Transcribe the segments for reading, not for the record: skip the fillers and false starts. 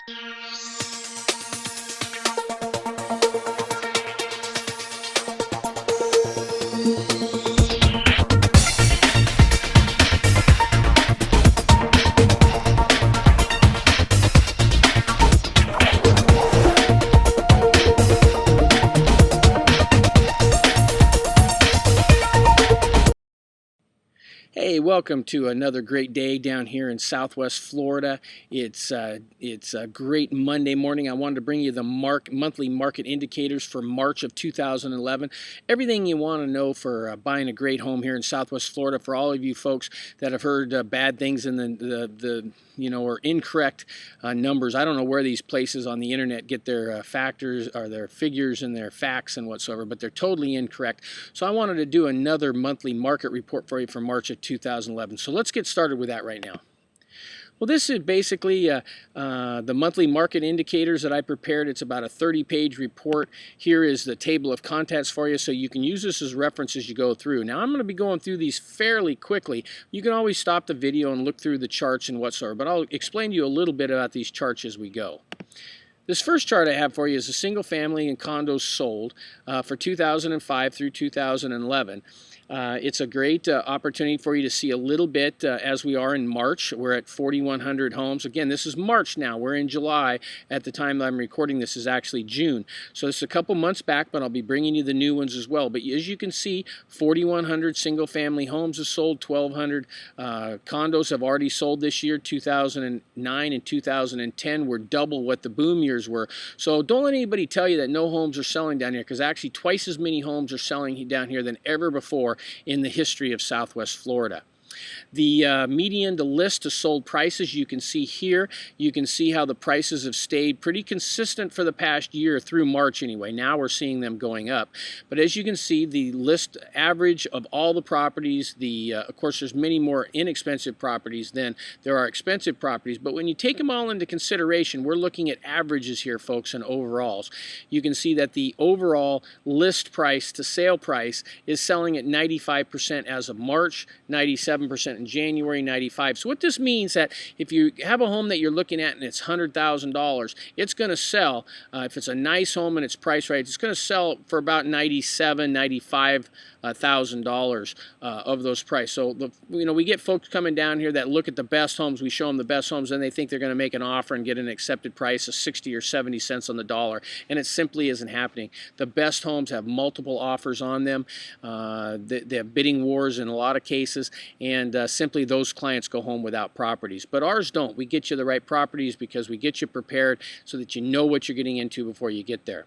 Hey, welcome to another great day down here in Southwest Florida. It's a great Monday morning. I wanted to bring you the monthly market indicators for March of 2011. Everything you want to know for buying a great home here in Southwest Florida. For all of you folks that have heard bad things in or incorrect numbers. I don't know where these places on the internet get their factors or their figures and their facts and whatsoever, but they're totally incorrect. So I wanted to do another monthly market report for you for March of 2011. So let's get started with that right now. Well, this is basically the monthly market indicators that I prepared. It's about a 30-page report. Here is the table of contents for you, so you can use this as reference as you go through. Now, I'm going to be going through these fairly quickly. You can always stop the video and look through the charts and whatsoever, but I'll explain to you a little bit about these charts as we go. This first chart I have for you is the single family and condos sold for 2005 through 2011. It's a great opportunity for you to see a little bit as we are in March. We're at 4,100 homes. Again, this is March now. We're in July. At the time that I'm recording this is actually June. So it's a couple months back, but I'll be bringing you the new ones as well. But as you can see, 4,100 single-family homes have sold. 1,200 condos have already sold this year. 2009 and 2010 were double what the boom years were. So don't let anybody tell you that no homes are selling down here, because actually twice as many homes are selling down here than ever before in the history of Southwest Florida. The median to list to sold prices you can see here. You can see how the prices have stayed pretty consistent for the past year through March anyway. Now we're seeing them going up. But as you can see, the list average of all the properties, of course there's many more inexpensive properties than there are expensive properties, but when you take them all into consideration, we're looking at averages here, folks, and overalls. You can see that the overall list price to sale price is selling at 95% as of March, 97% in January, 95. So what this means that if you have a home that you're looking at and it's $100,000, it's going to sell, if it's a nice home and it's priced right, it's going to sell for about $97,000, $95,000 of those prices. So we get folks coming down here that look at the best homes. We show them the best homes, and they think they're going to make an offer and get an accepted price of 60 or 70 cents on the dollar, and it simply isn't happening. The best homes have multiple offers on them. They have bidding wars in a lot of cases, and simply those clients go home without properties. But ours don't. We get you the right properties because we get you prepared so that you know what you're getting into before you get there.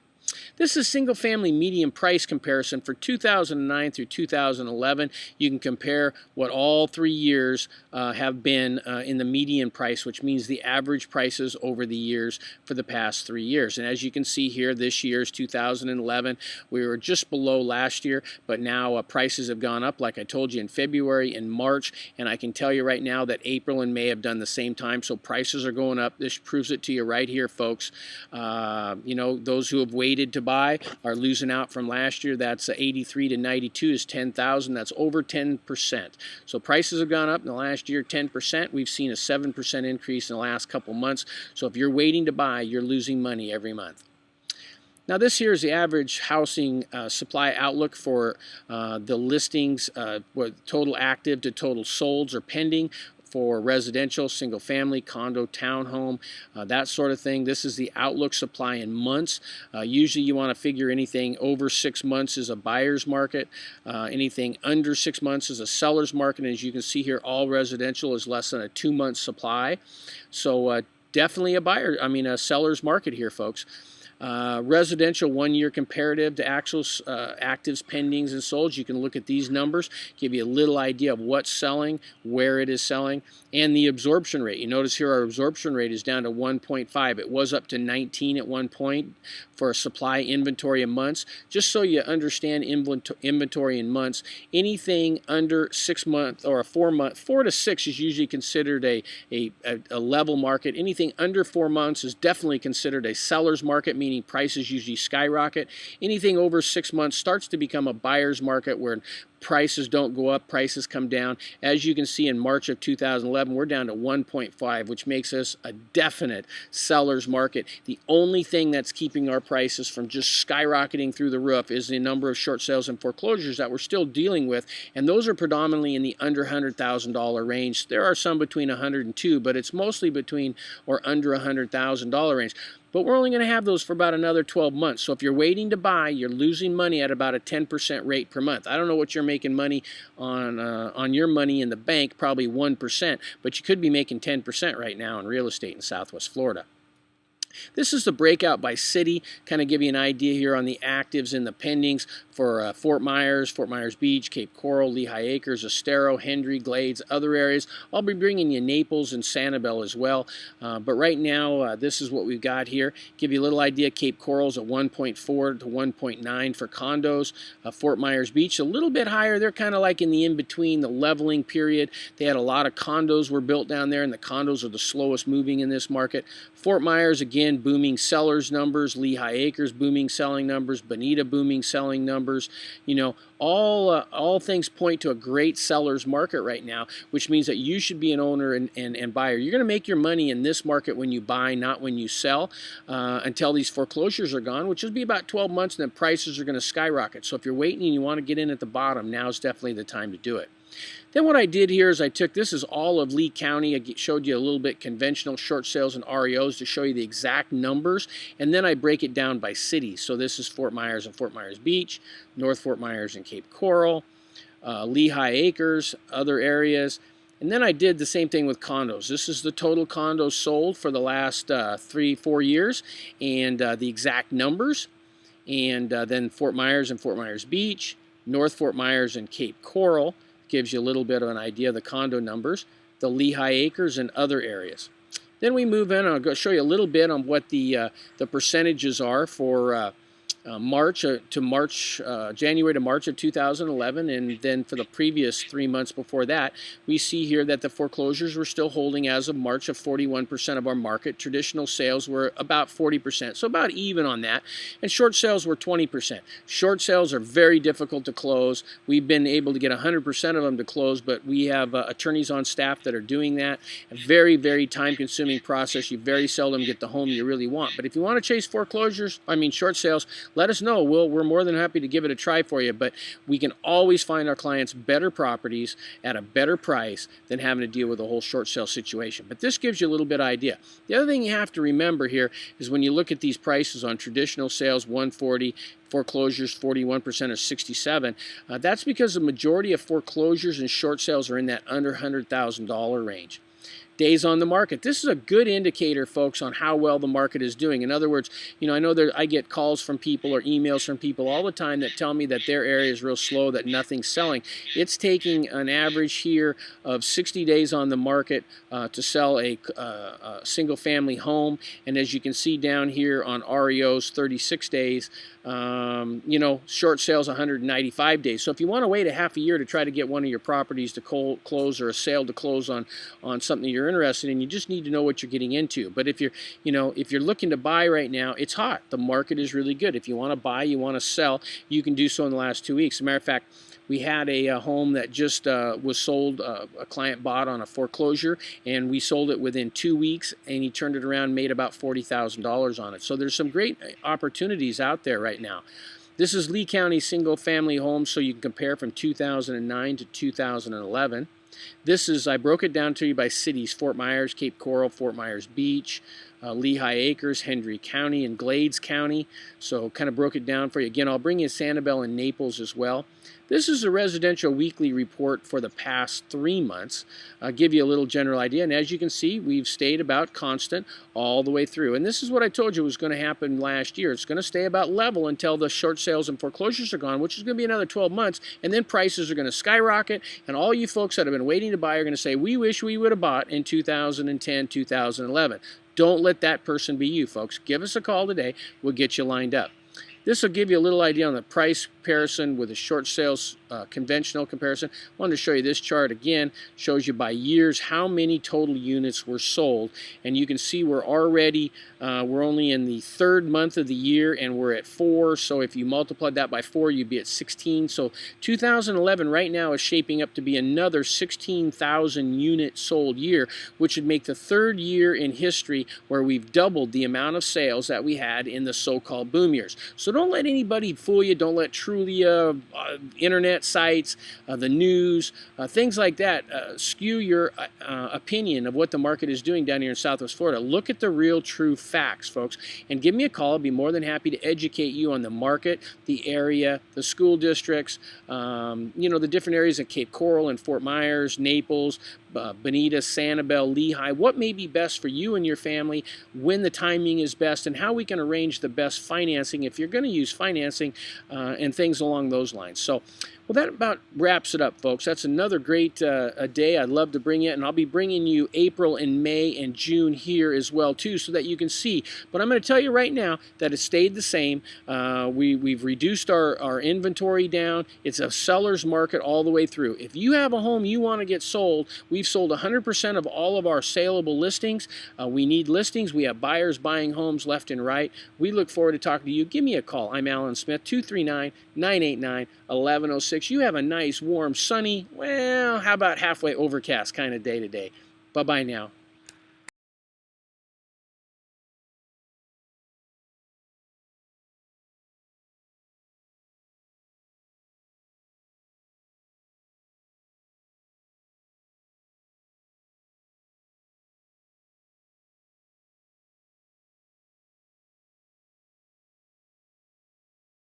This is single-family median price comparison for 2009 through 2011. You can compare what all 3 years have been in the median price, which means the average prices over the years for the past 3 years. And as you can see here, this year's 2011, we were just below last year, but now prices have gone up, like I told you, in February and March, and I can tell you right now that April and May have done the same time, so prices are going up. This proves it to you right here, folks. Those who have waited to buy are losing out from last year. That's 83 to 92 is 10,000. That's over 10%. So prices have gone up in the last year 10%. We've seen a 7% increase in the last couple months. So if you're waiting to buy, you're losing money every month. Now this here is the average housing supply outlook for the listings, total active to total solds or pending, for residential, single family, condo, townhome, that sort of thing. This is the outlook supply in months. Usually you want to figure anything over 6 months is a buyer's market. Anything under 6 months is a seller's market. And as you can see here, all residential is less than a 2-month supply. So definitely a seller's market here, folks. Residential 1-year comparative to actual actives, pendings, and solds. You can look at these numbers, give you a little idea of what's selling, where it is selling, and the absorption rate. You notice here our absorption rate is down to 1.5. It was up to 19 at one point for a supply inventory in months. Just so you understand inventory in months, anything under 6 months or a 4 month, 4 to 6 is usually considered a level market. Anything under 4 months is definitely considered a seller's market, meaning prices usually skyrocket. Anything over 6 months starts to become a buyer's market where prices don't go up, prices come down. As you can see, in March of 2011, we're down to 1.5, which makes us a definite seller's market. The only thing that's keeping our prices from just skyrocketing through the roof is the number of short sales and foreclosures that we're still dealing with, and those are predominantly in the under $100,000 range. There are some between 100 and 2, but it's mostly between or under $100,000 range. But we're only going to have those for about another 12 months. So if you're waiting to buy, you're losing money at about a 10% rate per month. I don't know what you're making money on your money in the bank, probably 1%, but you could be making 10% right now in real estate in Southwest Florida. This is the breakout by city, kind of give you an idea here on the actives and the pendings for Fort Myers Beach, Cape Coral, Lehigh Acres, Estero, Hendry, Glades, other areas. I'll be bringing you Naples and Sanibel as well. But right now, this is what we've got here. Give you a little idea, Cape Coral's at 1.4 to 1.9 for condos. Fort Myers Beach, a little bit higher. They're kind of like in the in-between, the leveling period. They had a lot of condos were built down there, and the condos are the slowest moving in this market. Fort Myers, again, booming sellers numbers. Lehigh Acres, booming selling numbers. Bonita, booming selling numbers. You know, all things point to a great seller's market right now, which means that you should be an owner and buyer. You're going to make your money in this market when you buy, not when you sell, until these foreclosures are gone, which will be about 12 months, and then prices are going to skyrocket. So if you're waiting and you want to get in at the bottom, now's definitely the time to do it. Then what I did here is I took, this is all of Lee County. I showed you a little bit conventional short sales and REOs to show you the exact numbers, and then I break it down by cities. So this is Fort Myers and Fort Myers Beach, North Fort Myers and Cape Coral, Lehigh Acres, other areas. And then I did the same thing with condos. This is the total condos sold for the last 3-4 years, and the exact numbers. And then Fort Myers and Fort Myers Beach, North Fort Myers and Cape Coral. Gives you a little bit of an idea of the condo numbers, the Lehigh Acres and other areas. Then we move in. I'll go show you a little bit on what the percentages are for January to March of 2011, and then for the previous 3 months before that, we see here that the foreclosures were still holding as of March of 41% of our market. Traditional sales were about 40%, so about even on that, and short sales were 20%. Short sales are very difficult to close. We've been able to get 100% of them to close, but we have attorneys on staff that are doing that. A very, very time-consuming process. You very seldom get the home you really want. But if you want to chase short sales, let us know. We're more than happy to give it a try for you, but we can always find our clients better properties at a better price than having to deal with a whole short sale situation. But this gives you a little bit of idea. The other thing you have to remember here is when you look at these prices on traditional sales, 140, foreclosures 41% or 67, that's because the majority of foreclosures and short sales are in that under $100,000 range. Days on the market. This is a good indicator, folks, on how well the market is doing. In other words, you know, I know I get calls from people or emails from people all the time that tell me that their area is real slow, that nothing's selling. It's taking an average here of 60 days on the market to sell a single-family home, and as you can see down here on REOs, 36 days. You know, short sales 195 days. So if you want to wait a half a year to try to get one of your properties to close or a sale to close on something you're interested in, you just need to know what you're getting into. But if you're looking to buy right now, it's hot. The market is really good. If you want to buy, you want to sell, you can do so in the last 2 weeks. As a matter of fact, we had a home that just was sold, a client bought on a foreclosure, and we sold it within 2 weeks, and he turned it around, made about $40,000 on it. So there's some great opportunities out there right now. This is Lee County single family homes, so you can compare from 2009 to 2011. This is, I broke it down to you by cities: Fort Myers, Cape Coral, Fort Myers Beach, Lehigh Acres, Hendry County, and Glades County. So kind of broke it down for you. Again, I'll bring you Sanibel and Naples as well. This is a residential weekly report for the past 3 months. I'll give you a little general idea. And as you can see, we've stayed about constant all the way through. And this is what I told you was going to happen last year. It's going to stay about level until the short sales and foreclosures are gone, which is going to be another 12 months. And then prices are going to skyrocket. And all you folks that have been waiting to buy are going to say, we wish we would have bought in 2010, 2011. Don't let that person be you, folks. Give us a call today. We'll get you lined up. This will give you a little idea on the price comparison with a short sales conventional comparison. I wanted to show you this chart again. Shows you by years how many total units were sold, and you can see we're already we're only in the third month of the year, and we're at 4. So if you multiplied that by 4, you'd be at 16. So 2011 right now is shaping up to be another 16,000 unit sold year, which would make the third year in history where we've doubled the amount of sales that we had in the so-called boom years. So don't let anybody fool you. Don't let Trulia, internet sites, the news, things like that skew your opinion of what the market is doing down here in Southwest Florida. Look at the real, true facts, folks, and give me a call. I'll be more than happy to educate you on the market, the area, the school districts, you know, the different areas of Cape Coral and Fort Myers, Naples, Bonita, Sanibel, Lehigh, what may be best for you and your family, when the timing is best, and how we can arrange the best financing if you're going to use financing and things along those lines. So, well, that about wraps it up, folks. That's another great day. I'd love to bring you, and I'll be bringing you April and May and June here as well, too, so that you can see. But I'm going to tell you right now that it stayed the same. We've reduced our inventory down. It's a seller's market all the way through. If you have a home you want to get sold, we've sold 100% of all of our saleable listings. We need listings. We have buyers buying homes left and right. We look forward to talking to you. Give me a call. I'm Alan Smith, 239-989-1106. You have a nice, warm, sunny, well, how about halfway overcast kind of day today. Bye-bye now.